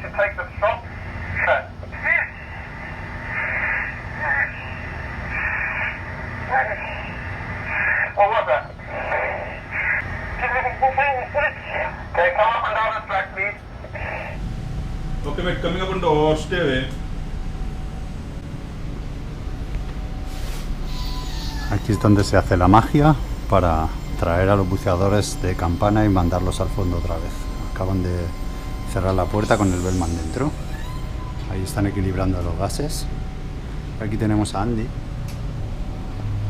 to take the shot. What was that? Okay, come up and down the track, please. Okay, mate, coming up on door, stay away. Aquí es donde se hace la magia para traer a los buceadores de campana y mandarlos al fondo otra vez. Acaban de cerrar la puerta con el Bellman dentro. Ahí están equilibrando los gases. Aquí tenemos a Andy.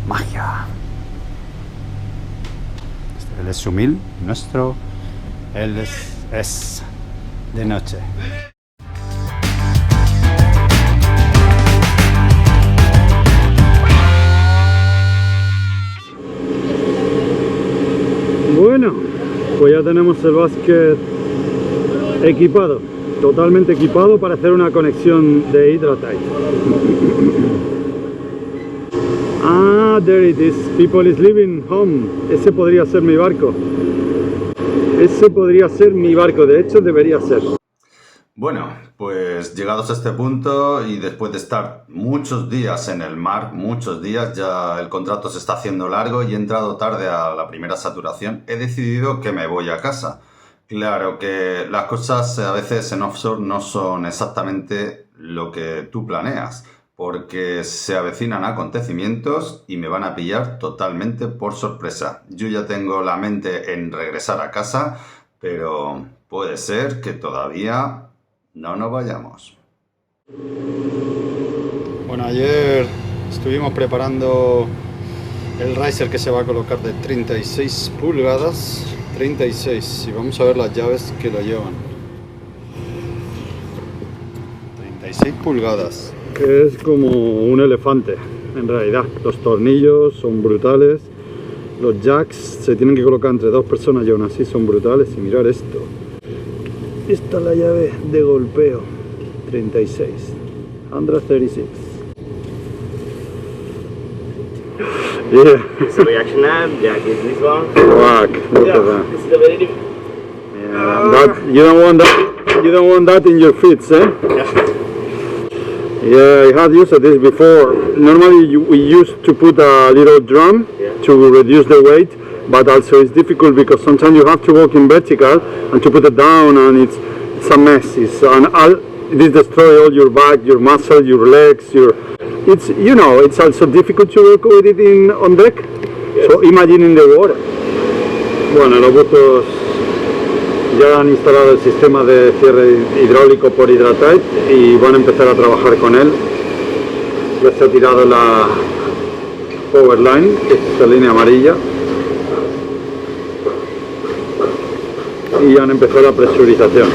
¡Magia! Él es Sumil, nuestro. Él es de noche. Bueno, pues ya tenemos el básquet equipado, totalmente equipado para hacer una conexión de Hydratite. Ah, there it is. People is leaving home. Ese podría ser mi barco. Ese podría ser mi barco. De hecho, debería ser. Bueno, pues llegados a este punto y después de estar muchos días en el mar, muchos días, ya el contrato se está haciendo largo y he entrado tarde a la primera saturación, he decidido que me voy a casa. Claro que las cosas a veces en offshore no son exactamente lo que tú planeas, porque se avecinan acontecimientos y me van a pillar totalmente por sorpresa. Yo ya tengo la mente en regresar a casa, pero puede ser que todavía no nos vayamos. Bueno, ayer estuvimos preparando el riser que se va a colocar de 36 pulgadas. 36, y vamos a ver las llaves que lo llevan. 36 pulgadas. Que es como un elefante, en realidad. Los tornillos son brutales. Los jacks se tienen que colocar entre dos personas y aún así son brutales. Y mirar esto. Esta es la llave de golpeo. 36. 136. Yeah. It's a reaction lamp, Jack is this one. Whack. Look at that. This is a very different. Yeah, that, you don't want that. You don't want that in your feet, eh? Yeah, I had used this before. Normally we used to put a little drum to reduce the weight, but also it's difficult because sometimes you have to walk in vertical and to put it down, and it's a mess. This destroys all your back, your muscle, your legs. It's also difficult to work with it on deck. Yes. So imagine in the water. Bueno, los buzos ya han instalado el sistema de cierre hidráulico por Hydratite y van a empezar a trabajar con él. Ya se ha tirado la power line, que es la línea amarilla, y han empezado la presurización.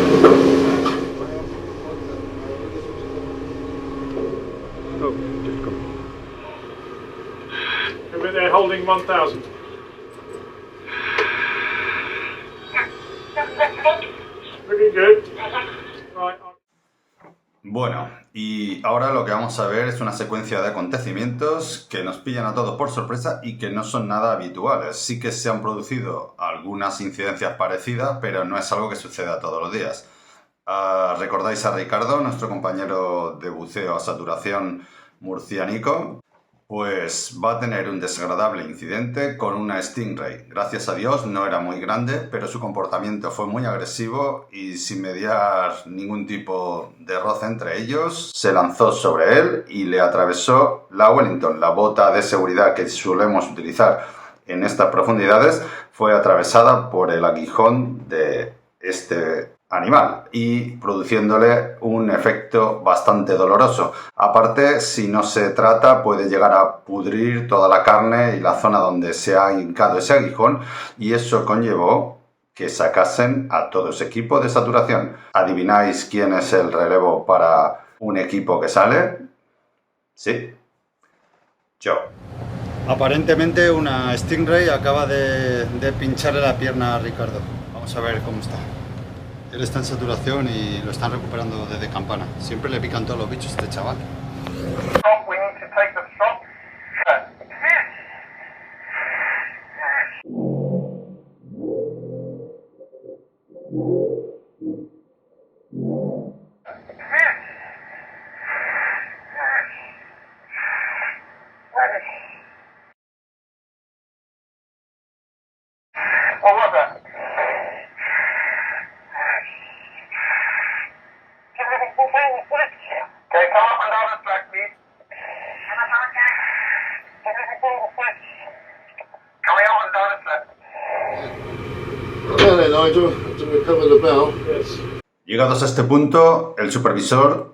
Oh, just come. They're holding 1,000. Pretty good. Right. Bueno, y ahora lo que vamos a ver es una secuencia de acontecimientos que nos pillan a todos por sorpresa y que no son nada habituales. Sí que se han producido algunas incidencias parecidas, pero no es algo que suceda todos los días. ¿Recordáis a Ricardo, nuestro compañero de buceo a saturación murcianico? Pues va a tener un desagradable incidente con una Stingray. Gracias a Dios no era muy grande, pero su comportamiento fue muy agresivo y sin mediar ningún tipo de roce entre ellos, se lanzó sobre él y le atravesó la Wellington. La bota de seguridad que solemos utilizar en estas profundidades fue atravesada por el aguijón de este animal y produciéndole un efecto bastante doloroso. Aparte, si no se trata, puede llegar a pudrir toda la carne y la zona donde se ha hincado ese aguijón, y eso conllevó que sacasen a todo ese equipo de saturación. ¿Adivináis quién es el relevo para un equipo que sale? Sí, yo. Aparentemente una Stingray acaba de pincharle la pierna a Ricardo. Vamos a ver cómo está. Él está en saturación y lo están recuperando desde campana. Siempre le pican todos los bichos a este chaval. We need to take the shot. Nigel, to recover the bell. Llegados a este punto, el supervisor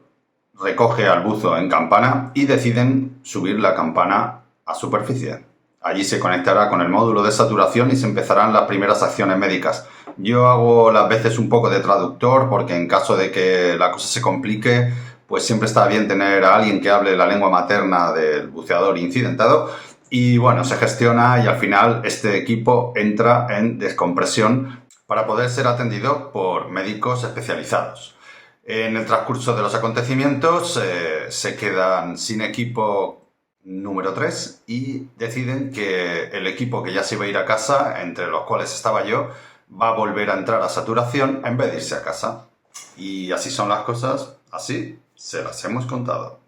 recoge al buzo en campana y deciden subir la campana a superficie. Allí se conectará con el módulo de saturación y se empezarán las primeras acciones médicas. Yo hago las veces un poco de traductor porque en caso de que la cosa se complique, pues siempre está bien tener a alguien que hable la lengua materna del buceador incidentado. Y bueno, se gestiona y al final este equipo entra en descompresión para poder ser atendido por médicos especializados. En el transcurso de los acontecimientos se quedan sin equipo número 3 y deciden que el equipo que ya se iba a ir a casa, entre los cuales estaba yo, va a volver a entrar a saturación en vez de irse a casa. Y así son las cosas, así se las hemos contado.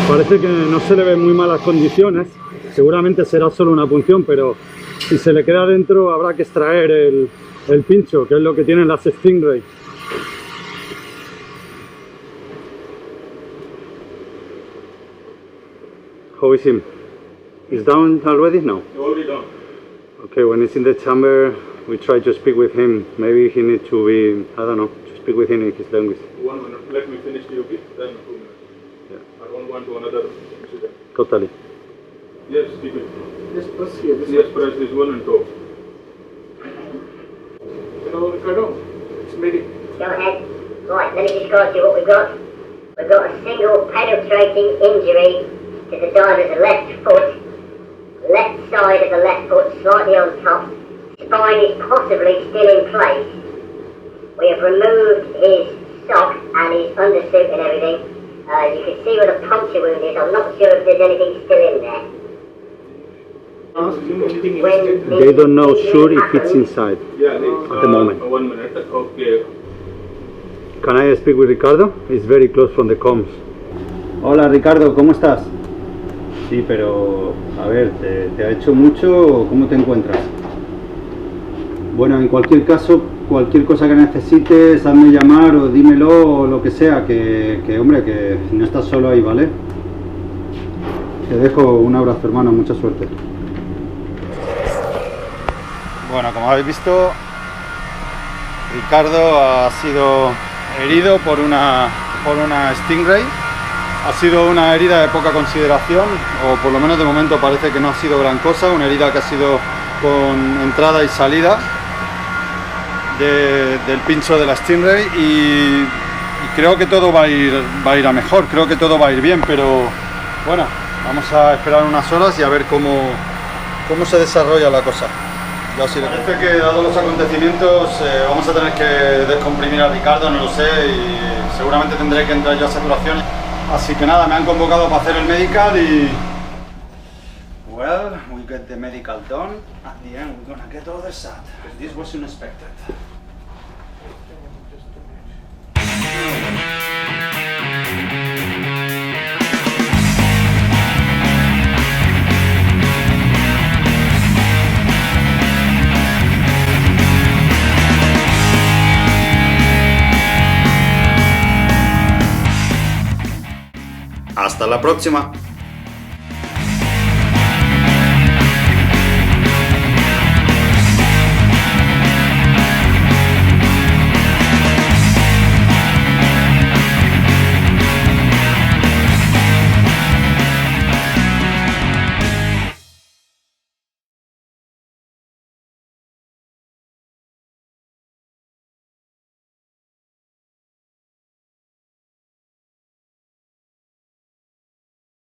Parece que no se le ven muy malas condiciones, seguramente será solo una punción, pero si se le queda dentro habrá que extraer el pincho, que es lo que tienen las Stingray. How is him? He's down already? No. Already done. Okay, when he's in the chamber, we try to speak with him. Maybe he needs to be, I don't know, to speak with him in his language. 1 minute. Let me finish the UP, then 2 minutes. Yeah. I don't want to another incident. Totally. Yes, keep it. Yes, press here. Yes, press this one and two. Hello, Ricardo. It's medic. Go ahead. Right, let me describe to you what we've got. We've got a single penetrating injury to the diver's left foot, left side of the left foot slightly on top. Spine is possibly still in place. We have removed his sock and his undersuit and everything. You can see where the puncture wound is. I'm not sure if there's anything still in there. They don't know sure if it's inside. Yeah, At the moment. 1 minute. Okay. Can I speak with Ricardo? It's very close from the comms. Hola Ricardo, ¿cómo estás? Sí, pero a ver, ¿te ha hecho mucho o cómo te encuentras? Bueno, en cualquier caso, cualquier cosa que necesites, hazme llamar o dímelo o lo que sea, que hombre, que no estás solo ahí, ¿vale? Te dejo un abrazo, hermano, mucha suerte. Bueno, como habéis visto, Ricardo ha sido herido por una Stingray. Ha sido una herida de poca consideración, o por lo menos de momento parece que no ha sido gran cosa, una herida que ha sido con entrada y salida del pincho de la Stingray y creo que todo va a ir a mejor, creo que todo va a ir bien, pero bueno, vamos a esperar unas horas y a ver cómo se desarrolla la cosa. Ya os iré. Parece que dado los acontecimientos vamos a tener que descomprimir a Ricardo, no lo sé, y seguramente tendré que entrar yo a saturación. Así que nada, me han convocado para hacer el medical y... Well, we get the medical done. At the end we're gonna get all the sad. This was unexpected. Hasta la próxima.